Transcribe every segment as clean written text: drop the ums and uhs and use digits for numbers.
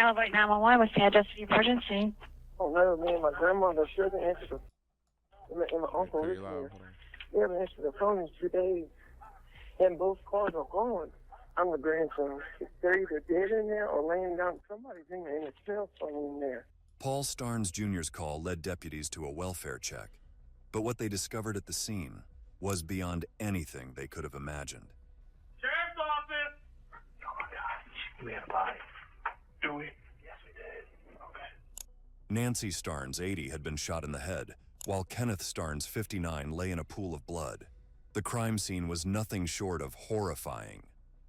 Elevate 911, what's the address of the emergency? Oh no, me and my grandmother sure didn't answer and my uncle is here. They haven't answered the phone in 2 days. And both cars are gone. I'm the grandson. They're either dead in there or laying down. Somebody's in there and a cell phone in there. Paul Starnes Jr.'s call led deputies to a welfare check. But what they discovered at the scene was beyond anything they could have imagined. Sheriff's office! Oh my God. We have a body. Do we? Yes, we did. Okay. Nancy Starnes, 80, had been shot in the head, while Kenneth Starnes, 59, lay in a pool of blood. The crime scene was nothing short of horrifying.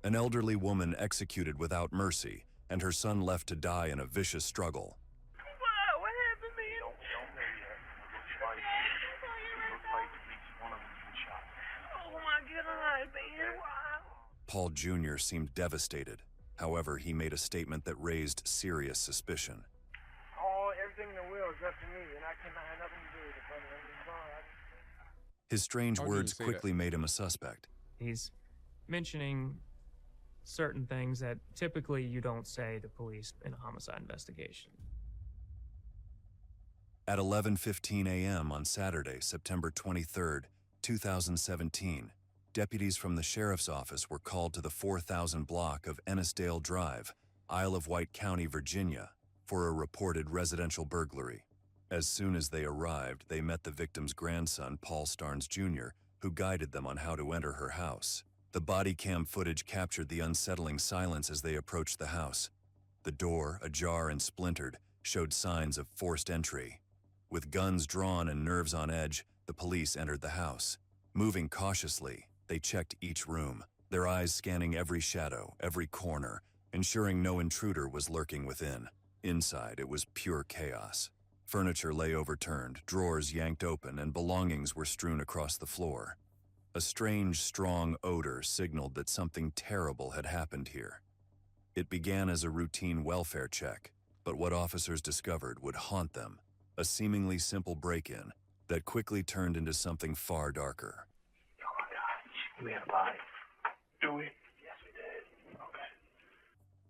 An elderly woman executed without mercy, and her son left to die in a vicious struggle. What happened, man? Don't know yet. Looks like at least one of them's been shot. Oh my God, man. Wow. Paul Jr. seemed devastated. However, he made a statement that raised serious suspicion. Everything in the will is up to me, and I cannot have nothing to do with it, brother. His strange How did you words say quickly made him a suspect. He's mentioning certain things that typically you don't say to police in a homicide investigation. At 11:15 a.m. on Saturday, September 23, 2017, deputies from the sheriff's office were called to the 4000 block of Ennisdale Drive, Isle of Wight County, Virginia, for a reported residential burglary. As soon as they arrived, they met the victim's grandson, Paul Starnes Jr., who guided them on how to enter her house. The body cam footage captured the unsettling silence as they approached the house. The door, ajar and splintered, showed signs of forced entry. With guns drawn and nerves on edge, the police entered the house. Moving cautiously, they checked each room, their eyes scanning every shadow, every corner, ensuring no intruder was lurking within. Inside, it was pure chaos. Furniture lay overturned, drawers yanked open, and belongings were strewn across the floor. A strange, strong odor signaled that something terrible had happened here. It began as a routine welfare check, but what officers discovered would haunt them, a seemingly simple break-in that quickly turned into something far darker. Oh my God. We have a body. Do we? Yes, we did. Okay.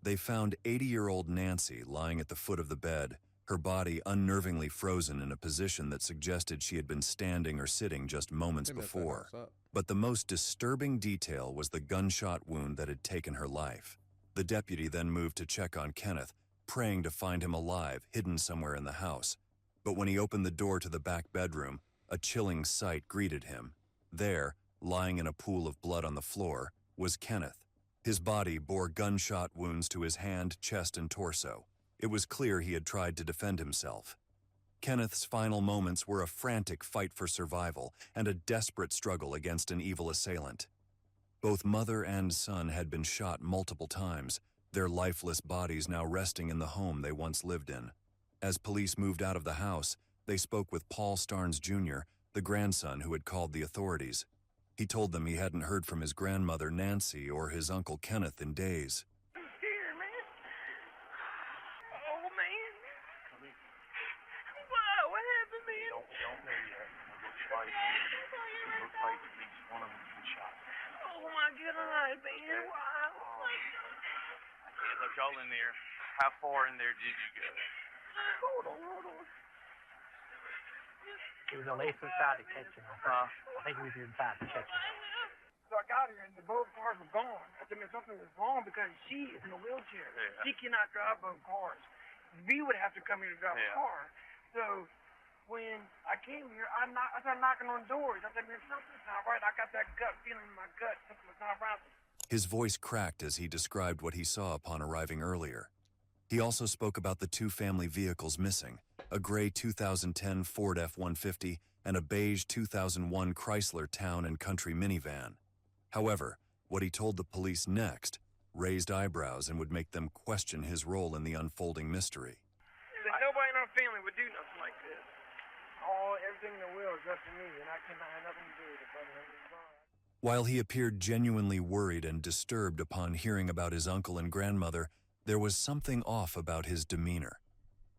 They found 80-year-old Nancy lying at the foot of the bed, her body unnervingly frozen in a position that suggested she had been standing or sitting just moments before. But the most disturbing detail was the gunshot wound that had taken her life. The deputy then moved to check on Kenneth, praying to find him alive, hidden somewhere in the house. But when he opened the door to the back bedroom, a chilling sight greeted him. There, lying in a pool of blood on the floor, was Kenneth. His body bore gunshot wounds to his hand, chest, and torso. It was clear he had tried to defend himself. Kenneth's final moments were a frantic fight for survival and a desperate struggle against an evil assailant. Both mother and son had been shot multiple times, their lifeless bodies now resting in the home they once lived in. As police moved out of the house, they spoke with Paul Starnes Jr., the grandson who had called the authorities. He told them he hadn't heard from his grandmother Nancy or his uncle Kenneth in days. Here, man. Oh, man. What happened, man? Don't know yet. Looks like at least one of them's been shot. Oh my God, man. Wow. Yeah, look, y'all in there. How far in there did you go? Hold on. He was on the inside the kitchen. I think he was inside the kitchen. So I got here and both cars were gone. I said, man, something is wrong because she is in a wheelchair. Yeah. She cannot drive both cars. We would have to come here to drive a car. So when I came here, I started knocking on doors. I said, man, something's not right. I got that gut feeling in my gut. Something's not right. His voice cracked as he described what he saw upon arriving earlier. He also spoke about the two family vehicles missing, a gray 2010 Ford F-150 and a beige 2001 Chrysler Town and Country minivan. However, what he told the police next raised eyebrows and would make them question his role in the unfolding mystery. Nobody in our family would do nothing like this. Everything in the will is up to me, and I cannot have nothing to do with it, brother. While he appeared genuinely worried and disturbed upon hearing about his uncle and grandmother, there was something off about his demeanor.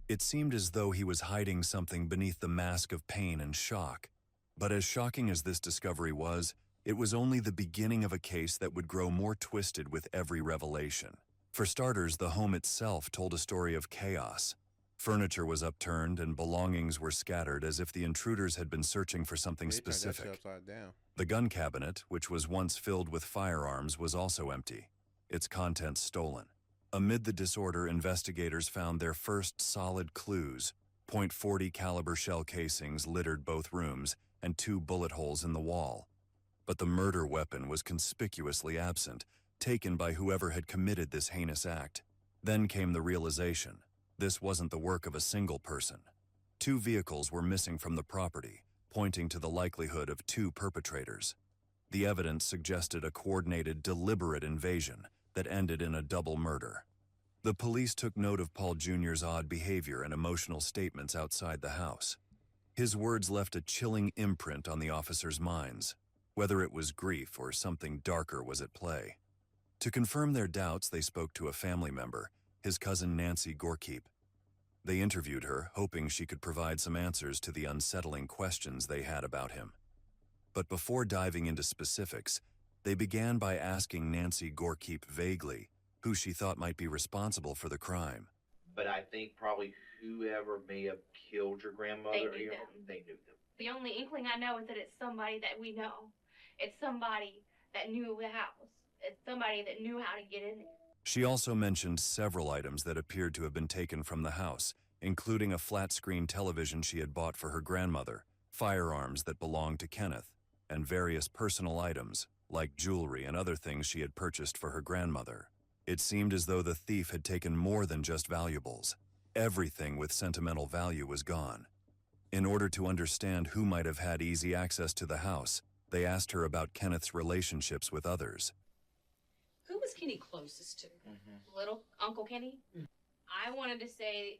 It seemed as though he was hiding something beneath the mask of pain and shock. But as shocking as this discovery was, it was only the beginning of a case that would grow more twisted with every revelation. For starters, the home itself told a story of chaos. Furniture was upturned and belongings were scattered as if the intruders had been searching for something specific. The gun cabinet, which was once filled with firearms, was also empty, its contents stolen. Amid the disorder, investigators found their first solid clues. .40 caliber shell casings littered both rooms and 2 bullet holes in the wall. But the murder weapon was conspicuously absent, taken by whoever had committed this heinous act. Then came the realization. This wasn't the work of a single person. 2 vehicles were missing from the property, pointing to the likelihood of 2 perpetrators. The evidence suggested a coordinated, deliberate invasion that ended in a double murder. The police took note of Paul Jr.'s odd behavior and emotional statements outside the house. His words left a chilling imprint on the officers' minds, whether it was grief or something darker was at play. To confirm their doubts, they spoke to a family member, his cousin Nancy Gorkeep. They interviewed her, hoping she could provide some answers to the unsettling questions they had about him. But before diving into specifics, they began by asking Nancy Gorkeep vaguely who she thought might be responsible for the crime. But I think probably whoever may have killed your grandmother, They knew them. they knew them. The only inkling I know is that it's somebody that we know. It's somebody that knew the house. It's somebody that knew how to get in there. She also mentioned several items that appeared to have been taken from the house, including a flat-screen television she had bought for her grandmother, firearms that belonged to Kenneth, and various personal items, like jewelry and other things she had purchased for her grandmother. It seemed as though the thief had taken more than just valuables. Everything with sentimental value was gone. In order to understand who might have had easy access to the house, they asked her about Kenneth's relationships with others. Who was Kenny closest to? Little Uncle Kenny. I wanted to say,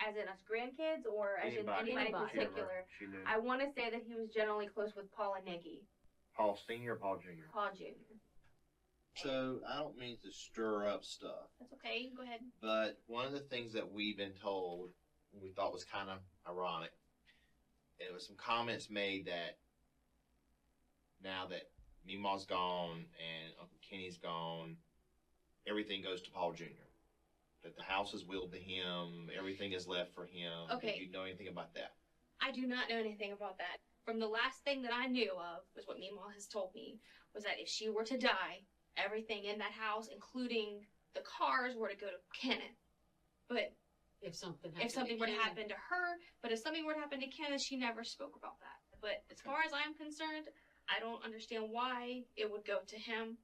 as in us grandkids, or as in anybody in particular. She knew. I want to say that he was generally close with Paul and Nikki. Paul Sr. or Paul Jr.? Paul Jr. So, I don't mean to stir up stuff, That's okay. Go ahead. but one of the things that we've been told, we thought was kind of ironic, it was some comments made that now that Meemaw's gone and Uncle Kenny's gone, everything goes to Paul Jr. That the house is willed to him, everything is left for him. Okay. Do you know anything about that? I do not know anything about that. From the last thing that I knew of, was what Meemaw has told me, was that if she were to die, everything in that house, including the cars, were to go to Kenneth. But If something were to happen to her, but if something were to happen to Kenneth, she never spoke about that. But as far as I'm concerned, I don't understand why it would go to him.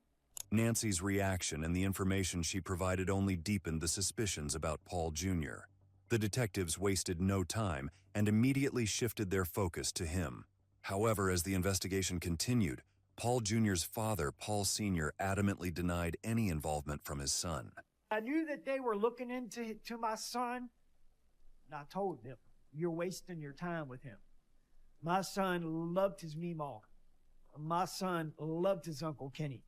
Nancy's reaction and the information she provided only deepened the suspicions about Paul Jr. The detectives wasted no time and immediately shifted their focus to him. However, as the investigation continued, Paul Jr.'s father, Paul Sr., adamantly denied any involvement from his son. I knew that they were looking into my son, and I told them, you're wasting your time with him. My son loved his Meemaw. My son loved his Uncle Kenny.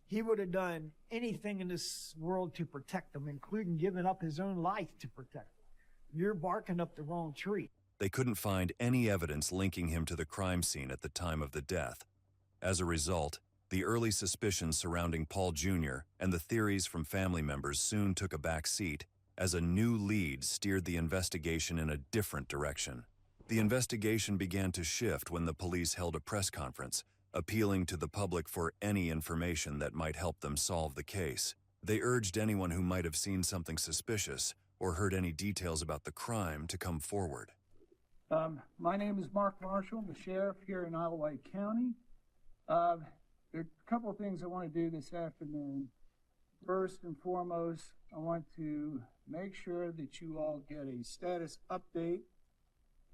He would have done anything in this world to protect them, including giving up his own life to protect them. You're barking up the wrong tree. They couldn't find any evidence linking him to the crime scene at the time of the death. As a result, the early suspicions surrounding Paul Jr. and the theories from family members soon took a back seat as a new lead steered the investigation in a different direction. The investigation began to shift when the police held a press conference, appealing to the public for any information that might help them solve the case. They urged anyone who might have seen something suspicious or heard any details about the crime to come forward. My name is Mark Marshall, the sheriff here in Alawite County. There are a couple of things I want to do this afternoon. First and foremost, I want to make sure that you all get a status update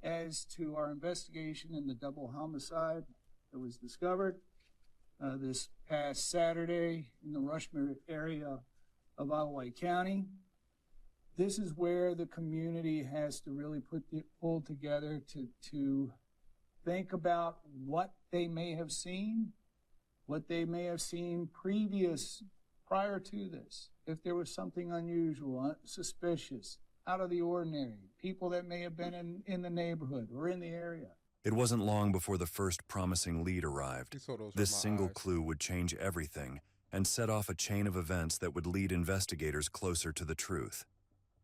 as to our investigation in the double homicide that was discovered this past Saturday in the Rushmere area of Alawite County. This is where the community has to really pull together to think about what they may have seen, what they may have seen prior to this. If there was something unusual, suspicious, out of the ordinary, people that may have been in the neighborhood or in the area. It wasn't long before the first promising lead arrived. This single clue would change everything and set off a chain of events that would lead investigators closer to the truth.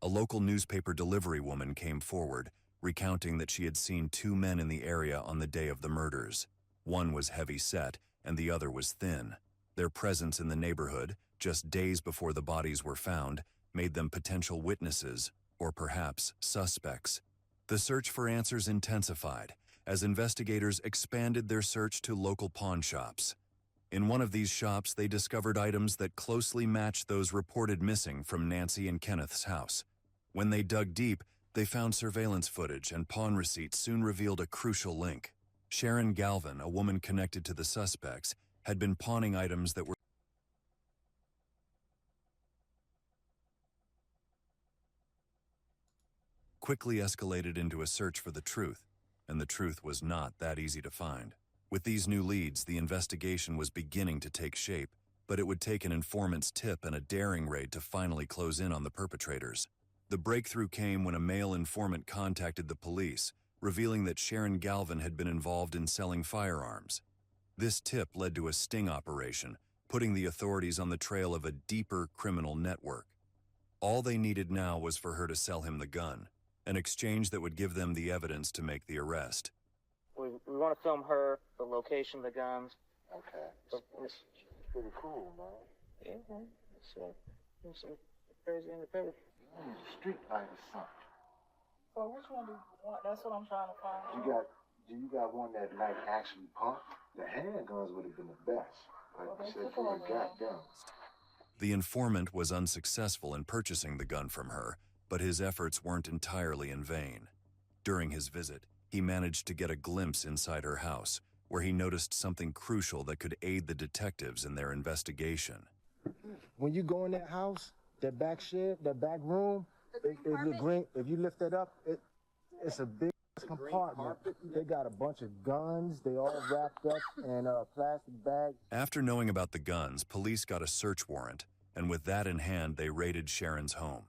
A local newspaper delivery woman came forward, recounting that she had seen two men in the area on the day of the murders. One was heavy-set, and the other was thin. Their presence in the neighborhood, just days before the bodies were found, made them potential witnesses, or perhaps suspects. The search for answers intensified as investigators expanded their search to local pawn shops. In one of these shops, they discovered items that closely matched those reported missing from Nancy and Kenneth's house. When they dug deep, they found surveillance footage, and pawn receipts soon revealed a crucial link. Sharon Galvin, a woman connected to the suspects, had been pawning items that were quickly escalated into a search for the truth, and the truth was not that easy to find. With these new leads, the investigation was beginning to take shape, but it would take an informant's tip and a daring raid to finally close in on the perpetrators. The breakthrough came when a male informant contacted the police, revealing that Sharon Galvin had been involved in selling firearms. This tip led to a sting operation, putting the authorities on the trail of a deeper criminal network. All they needed now was for her to sell him the gun, an exchange that would give them the evidence to make the arrest. We want to film her, the location of the guns. Okay. It's pretty cool, man. Yeah, man. It's crazy independent. Street fight or something. Well, which one do you want? That's what I'm trying to find. Do you got one that like actually pump? The handguns would have been the best. Like you said, for a goddamn. The informant was unsuccessful in purchasing the gun from her, but his efforts weren't entirely in vain. During his visit, he managed to get a glimpse inside her house, where he noticed something crucial that could aid the detectives in their investigation. When you go in that house, that back shed, that back room, if you lift it up, it's a big compartment. They got a bunch of guns. They all wrapped up in plastic bags. After knowing about the guns, police got a search warrant, and with that in hand, they raided Sharon's home.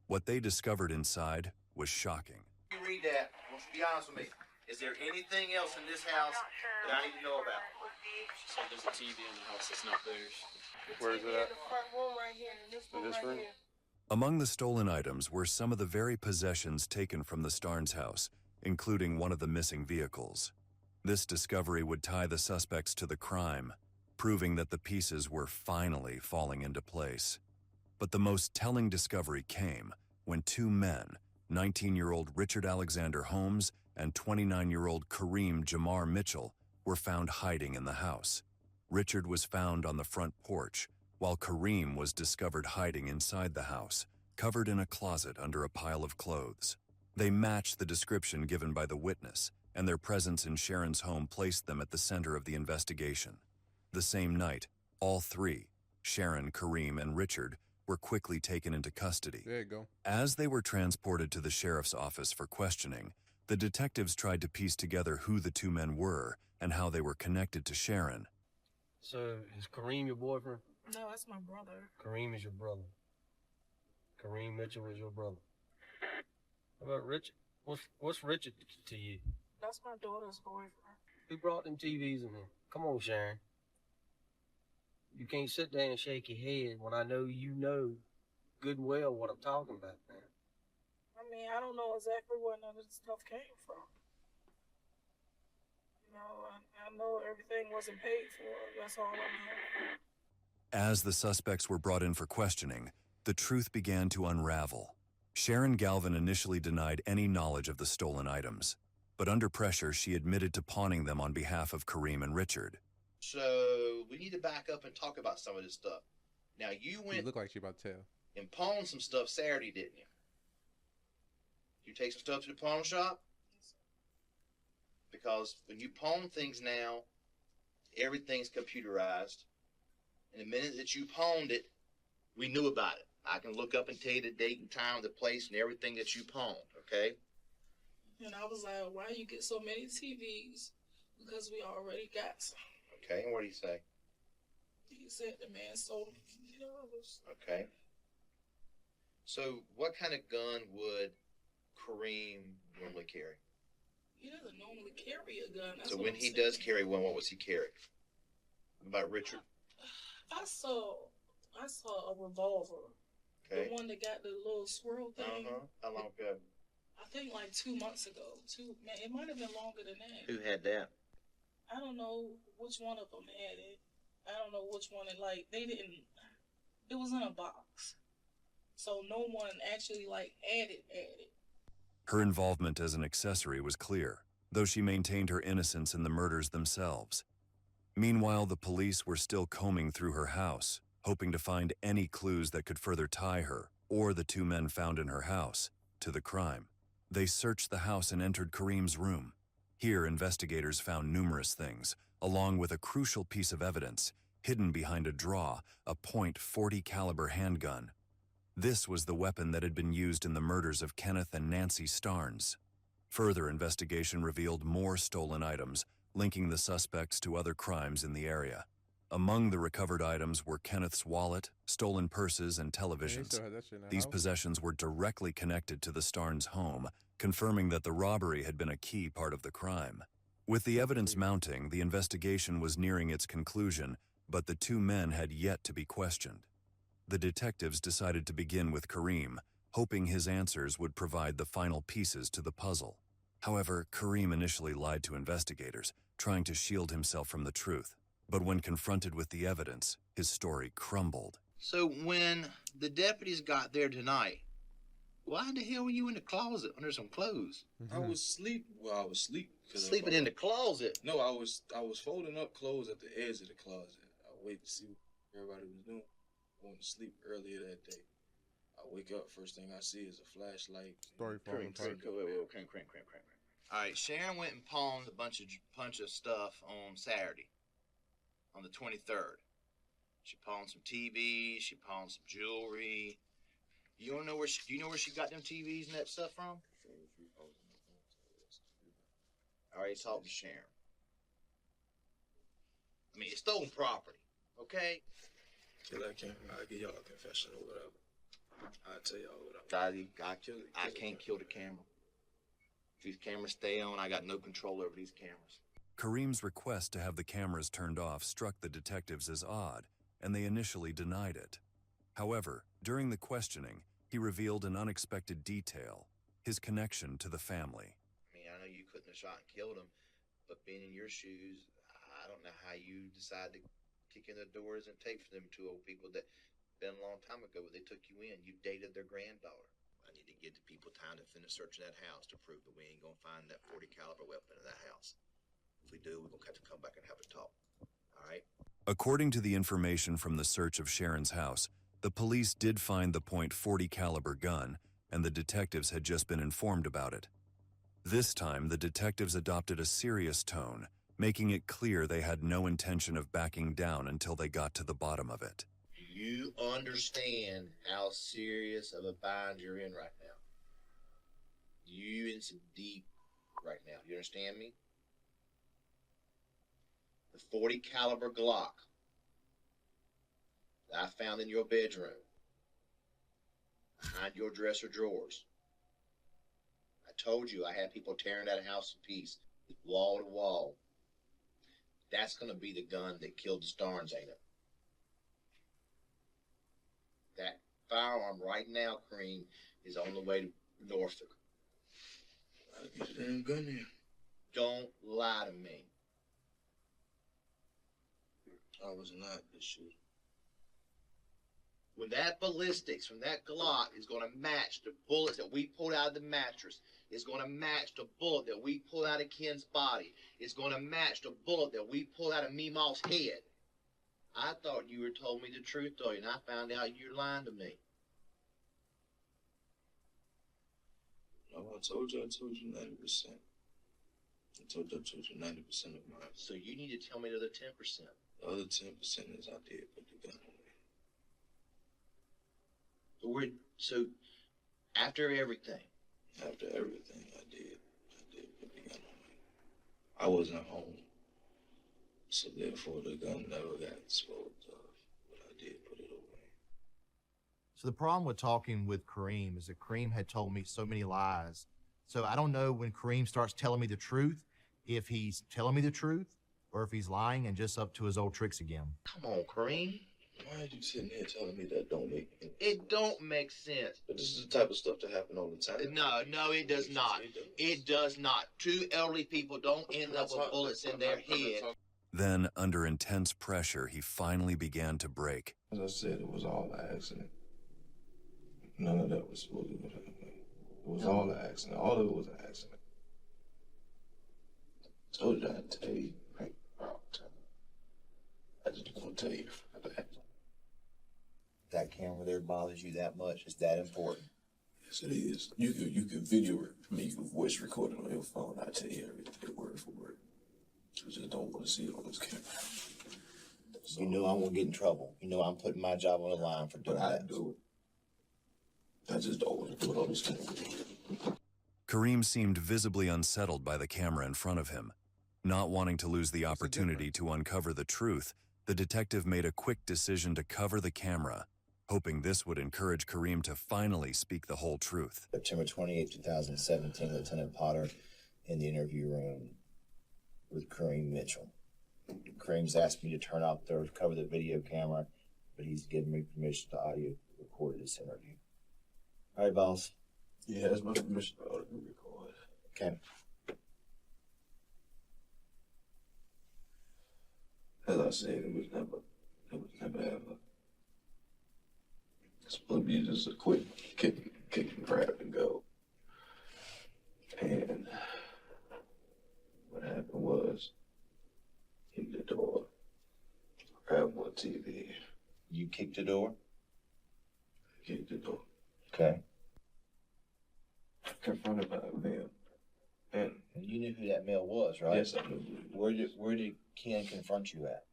What they discovered inside was shocking. You read that, let's be honest with me. Is there anything else in this house that I need to know about? She said there's a TV in the house that's not theirs. Where is it at? The front room right here. In this room? Here. Among the stolen items were some of the very possessions taken from the Starnes house, including one of the missing vehicles. This discovery would tie the suspects to the crime, proving that the pieces were finally falling into place. But the most telling discovery came when two men, 19-year-old Richard Alexander Holmes and 29-year-old Kareem Jamar Mitchell, were found hiding in the house. Richard was found on the front porch, while Kareem was discovered hiding inside the house, covered in a closet under a pile of clothes. They matched the description given by the witness, and their presence in Sharon's home placed them at the center of the investigation. The same night, all three, Sharon, Kareem, and Richard, were quickly taken into custody. There you go. As they were transported to the sheriff's office for questioning, the detectives tried to piece together who the two men were and how they were connected to Sharon. So, is Kareem your boyfriend? No, that's my brother. Kareem is your brother. Kareem Mitchell is your brother. How about Richard? What's Richard to you? That's my daughter's boyfriend. Who brought them TVs in here? Come on, Sharon. You can't sit there and shake your head when I know you know good and well what I'm talking about, man. I mean, I don't know exactly where none of this stuff came from. You know, I know everything wasn't paid for. That's all I know. As the suspects were brought in for questioning, the truth began to unravel. Sharon Galvin initially denied any knowledge of the stolen items, but under pressure, she admitted to pawning them on behalf of Kareem and Richard. So we need to back up and talk about some of this stuff. Now you look like she about to tell. And pawned some stuff Saturday, didn't you? You take some stuff to the pawn shop? Yes, Because when you pawn things now, everything's computerized. And the minute that you pawned it, we knew about it. I can look up and tell you the date and time, the place, and everything that you pawned, okay? And I was like, why you get so many TVs? Because we already got some. Okay, and what do you say? He said the man sold them for $50. Okay. So what kind of gun would Kareem normally carry? He doesn't normally carry a gun. That's So what when I'm he saying. does carry one, what was he carrying? What about Richard? I saw a revolver. Okay. The one that got the little swirl thing. How long ago? I think like 2 months ago. Man, it might have been longer than that. Who had that? I don't know which one of them had it. I don't know which one. They didn't. It was in a box, so no one actually added it. Her involvement as an accessory was clear, though she maintained her innocence in the murders themselves. Meanwhile, the police were still combing through her house, hoping to find any clues that could further tie her, or the two men found in her house, to the crime. They searched the house and entered Kareem's room. Here, investigators found numerous things, along with a crucial piece of evidence, hidden behind a draw, a .40 caliber handgun. This was the weapon that had been used in the murders of Kenneth and Nancy Starnes. Further investigation revealed more stolen items, linking the suspects to other crimes in the area. Among the recovered items were Kenneth's wallet, stolen purses, and televisions. These possessions were directly connected to the Starnes' home, confirming that the robbery had been a key part of the crime. With the evidence mounting, the investigation was nearing its conclusion, but the two men had yet to be questioned. The detectives decided to begin with Kareem, hoping his answers would provide the final pieces to the puzzle. However, Kareem initially lied to investigators, trying to shield himself from the truth. But when confronted with the evidence, his story crumbled. So when the deputies got there tonight, why the hell were you in the closet under some clothes? I was asleep. Well, I was asleep. Sleeping in the closet? No, I was folding up clothes at the edge of the closet. I waited to see what everybody was doing. I went to sleep earlier that day. I wake up, first thing I see is a flashlight. Story falling apart. All right, Sharon went and pawned a bunch of stuff on Saturday, on the 23rd. She pawned some TVs. She pawned some jewelry. Do you know where she got them TVs and that stuff from? I already talked to Sharon. I mean, it's stolen property, okay? I'll give y'all a confession or whatever. I'll tell y'all whatever. I can't kill the camera. If these cameras stay on, I got no control over these cameras. Kareem's request to have the cameras turned off struck the detectives as odd, and they initially denied it. However, during the questioning, he revealed an unexpected detail, his connection to the family. I mean, I know you couldn't have shot and killed him, but being in your shoes, I don't know how you decide to kick in the doors and take for them two old people that been a long time ago when they took you in. You dated their granddaughter. I need to give the people time to finish searching that house to prove that we ain't gonna find that .40 caliber weapon in that house. If we do, we're gonna have to come back and have a talk. All right? According to the information from the search of Sharon's house, the police did find the .40 caliber gun, and the detectives had just been informed about it. This time, the detectives adopted a serious tone, making it clear they had no intention of backing down until they got to the bottom of it. Do you understand how serious of a bind you're in right now? You in some deep right now. You understand me? The .40 caliber Glock that I found in your bedroom, behind your dresser drawers. I told you I had people tearing that house to pieces, wall to wall. That's going to be the gun that killed the Starnes, ain't it? That firearm right now, Kareem, is on the way to Norfolk. I'll get the damn gun there. Don't lie to me. I was not the shooter. When that ballistics from that Glock is going to match the bullets that we pulled out of the mattress, it's going to match the bullet that we pulled out of Ken's body, it's going to match the bullet that we pulled out of Meemaw's head. I thought you were told me the truth, though, and I found out you're lying to me. No, I told you 90%. I told you 90% of mine. So you need to tell me the other 10%. The other 10% is I did put the gun on me. So after everything? After everything, I did put the gun on me. I wasn't home, so therefore the gun never got disposed of, but I did put it away. So the problem with talking with Kareem is that Kareem had told me so many lies. So I don't know when Kareem starts telling me the truth, if he's telling me the truth, or if he's lying and just up to his old tricks again. Come on, Kareem. Why are you sitting here telling me that don't make sense? It don't make sense. But this is the type of stuff that happen all the time. No, it does not. It does not. Two elderly people don't end up with bullets in their head. Then, under intense pressure, he finally began to break. As I said, it was all an accident. None of that was supposed to happen. It was all an accident. All of it was an accident. I told you I'd tell you. Right? I just want to tell you that. That camera there bothers you that much? Is that important? Yes, it is. You can video it. I mean, you can voice record it on your phone. I tell you everything word for word. I just don't want to see it on this camera. You know I won't get in trouble. You know I'm putting my job on the line for doing that. I do it. I just don't want to do it on this camera. Kareem seemed visibly unsettled by the camera in front of him. Not wanting to lose the opportunity to uncover the truth, the detective made a quick decision to cover the camera, hoping this would encourage Kareem to finally speak the whole truth. September 28, 2017, Lieutenant Potter in the interview room with Kareem Mitchell. Kareem's asked me to turn off or cover the video camera, but he's given me permission to audio record this interview. All right, boss. Yeah, that's my permission to audio record. Okay. As I said, it was never ever. It's supposed to be just a quick kick and grab and go. And what happened was, hit the door, grabbed one TV. You kicked the door? I kicked the door. Okay. Confronted by a male. And you knew who that male was, right? Yes, I knew. Where did Ken confront you at?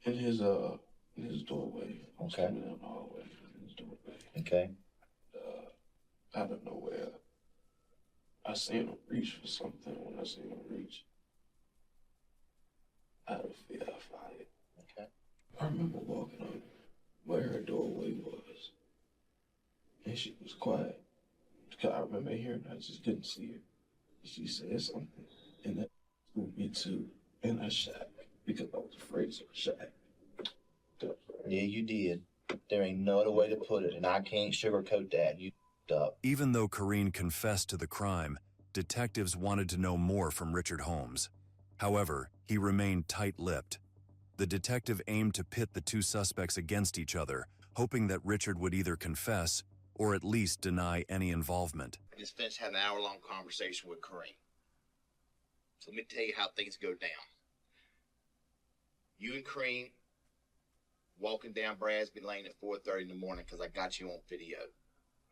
In his doorway. Okay. Coming down the hallway in his doorway. Okay. Out of nowhere, I seen him reach for something. When I seen him reach, out of fear, I fired. Okay. I remember walking up where her doorway was, and she was quiet. I remember hearing her, I just couldn't see her. She said something, and that spooked me too. And I shot because I was afraid, so I shot. Yeah, you did. There ain't no other way to put it, and I can't sugarcoat that. You up. Even though Kareem confessed to the crime, detectives wanted to know more from Richard Holmes. However, he remained tight-lipped. The detective aimed to pit the two suspects against each other, hoping that Richard would either confess or at least deny any involvement. I just finished having an hour-long conversation with Kareem. So let me tell you how things go down. You and Kareem walking down Brasby Lane at 4:30 in the morning because I got you on video.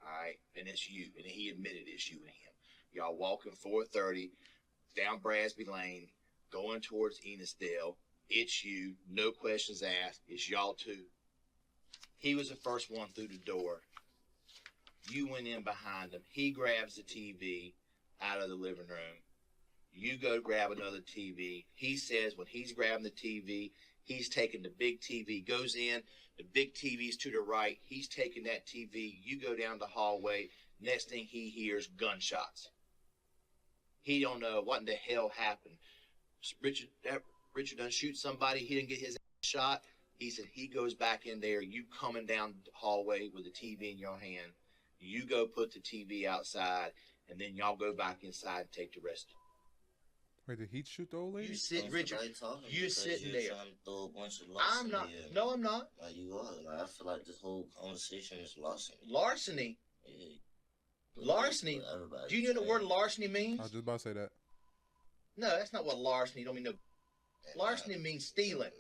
All right? And it's you. And he admitted it's you and him. Y'all walking 4:30 down Brasby Lane, going towards Enosdale. It's you. No questions asked. It's y'all two. He was the first one through the door. You went in behind him. He grabs the TV out of the living room. You go grab another TV. He says when he's grabbing the TV, he's taking the big TV, goes in, the big TV's to the right. He's taking that TV. You go down the hallway. Next thing he hears, gunshots. He don't know what in the hell happened. Richard done shoot somebody. He didn't get his ass shot. He said he goes back in there. You coming down the hallway with the TV in your hand. You go put the TV outside, and then y'all go back inside and take the rest. Wait, did he shoot the old lady? You sit, Richard. You sitting there. Throw a bunch of I'm not. No, I'm not. Like you are. Like I feel like this whole conversation is larceny. Larceny. Yeah. Larceny. Do you know the word larceny means? I was just about to say that. No, that's not what larceny. Don't mean no. Larceny means stealing.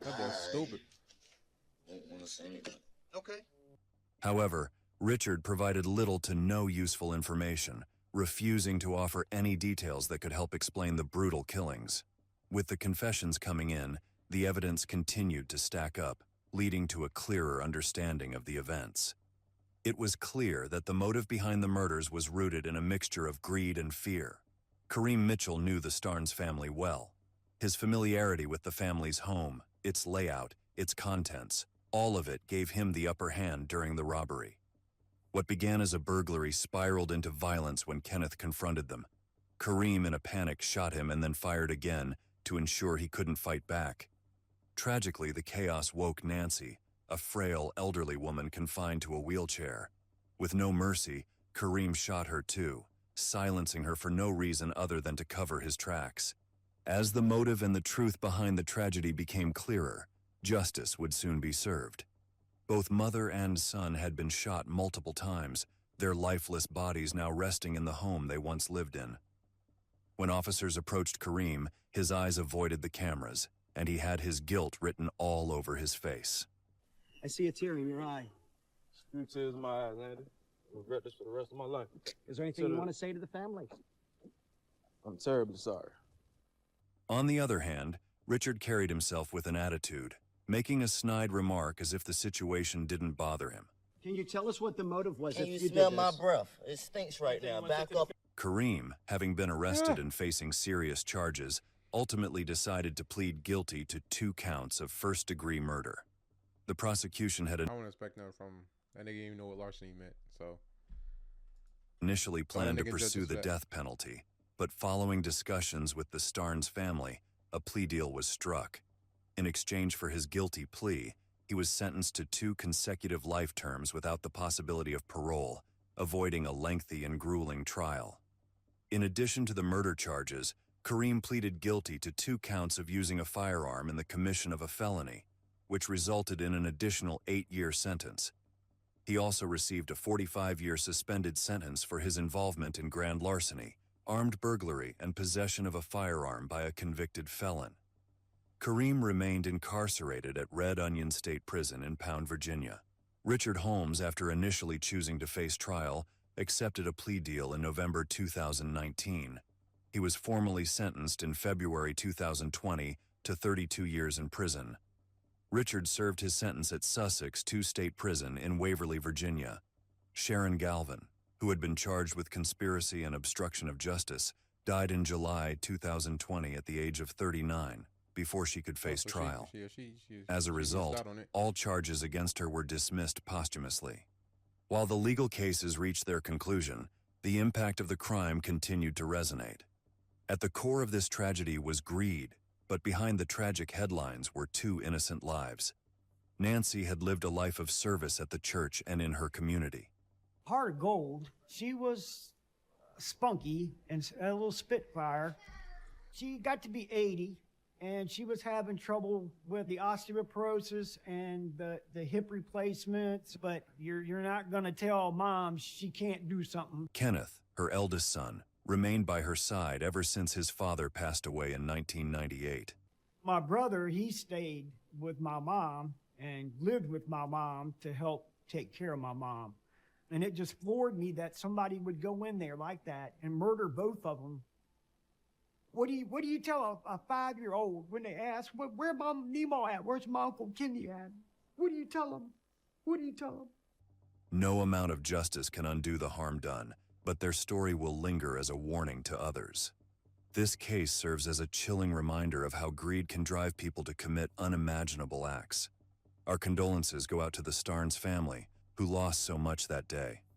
That boy's stupid. Don't want to say anything. Okay. However, Richard provided little to no useful information, refusing to offer any details that could help explain the brutal killings. With the confessions coming in, the evidence continued to stack up, leading to a clearer understanding of the events. It was clear that the motive behind the murders was rooted in a mixture of greed and fear. Kareem Mitchell knew the Starnes family well. His familiarity with the family's home, its layout, its contents, all of it gave him the upper hand during the robbery. What began as a burglary spiraled into violence when Kenneth confronted them. Kareem, in a panic, shot him and then fired again, to ensure he couldn't fight back. Tragically, the chaos woke Nancy, a frail, elderly woman confined to a wheelchair. With no mercy, Kareem shot her too, silencing her for no reason other than to cover his tracks. As the motive and the truth behind the tragedy became clearer, justice would soon be served. Both mother and son had been shot multiple times, their lifeless bodies now resting in the home they once lived in. When officers approached Kareem, his eyes avoided the cameras, and he had his guilt written all over his face. I see a tear in your eye. Few tears in my eyes, Andy. I'll regret this for the rest of my life. Is there anything you want to say to the family? I'm terribly sorry. On the other hand, Richard carried himself with an attitude, making a snide remark as if the situation didn't bother him. Can you tell us what the motive was? Can if you did smell this? my breath? It stinks right now. Back up. Kareem, having been arrested and facing serious charges, ultimately decided to plead guilty to 2 counts of first-degree murder. The prosecution had I wouldn't expect nothing from that nigga. Didn't even know what larceny meant. So initially planned to nigga pursue just the that. death penalty, but following discussions with the Starnes family, a plea deal was struck. In exchange for his guilty plea, he was sentenced to 2 consecutive life terms without the possibility of parole, avoiding a lengthy and grueling trial. In addition to the murder charges, Kareem pleaded guilty to 2 counts of using a firearm in the commission of a felony, which resulted in an additional 8-year sentence. He also received a 45-year suspended sentence for his involvement in grand larceny, armed burglary, and possession of a firearm by a convicted felon. Kareem remained incarcerated at Red Onion State Prison in Pound, Virginia. Richard Holmes, after initially choosing to face trial, accepted a plea deal in November 2019. He was formally sentenced in February 2020 to 32 years in prison. Richard served his sentence at Sussex 2 State Prison in Waverly, Virginia. Sharon Galvin, who had been charged with conspiracy and obstruction of justice, died in July 2020 at the age of 39, before she could face trial. As a result, all charges against her were dismissed posthumously. While the legal cases reached their conclusion, the impact of the crime continued to resonate. At the core of this tragedy was greed, but behind the tragic headlines were 2 innocent lives. Nancy had lived a life of service at the church and in her community. Heart of gold. She was spunky and a little spitfire. She got to be 80, and she was having trouble with the osteoporosis and the hip replacements, but you're not going to tell Mom she can't do something. Kenneth, her eldest son, remained by her side ever since his father passed away in 1998. My brother, he stayed with my mom and lived with my mom to help take care of my mom. And it just floored me that somebody would go in there like that and murder both of them. What do you tell a 5-year-old when they ask, where Mom Nemo at? Where's my Uncle Kenny at? What do you tell them? What do you tell them? No amount of justice can undo the harm done, but their story will linger as a warning to others. This case serves as a chilling reminder of how greed can drive people to commit unimaginable acts. Our condolences go out to the Starnes family, who lost so much that day.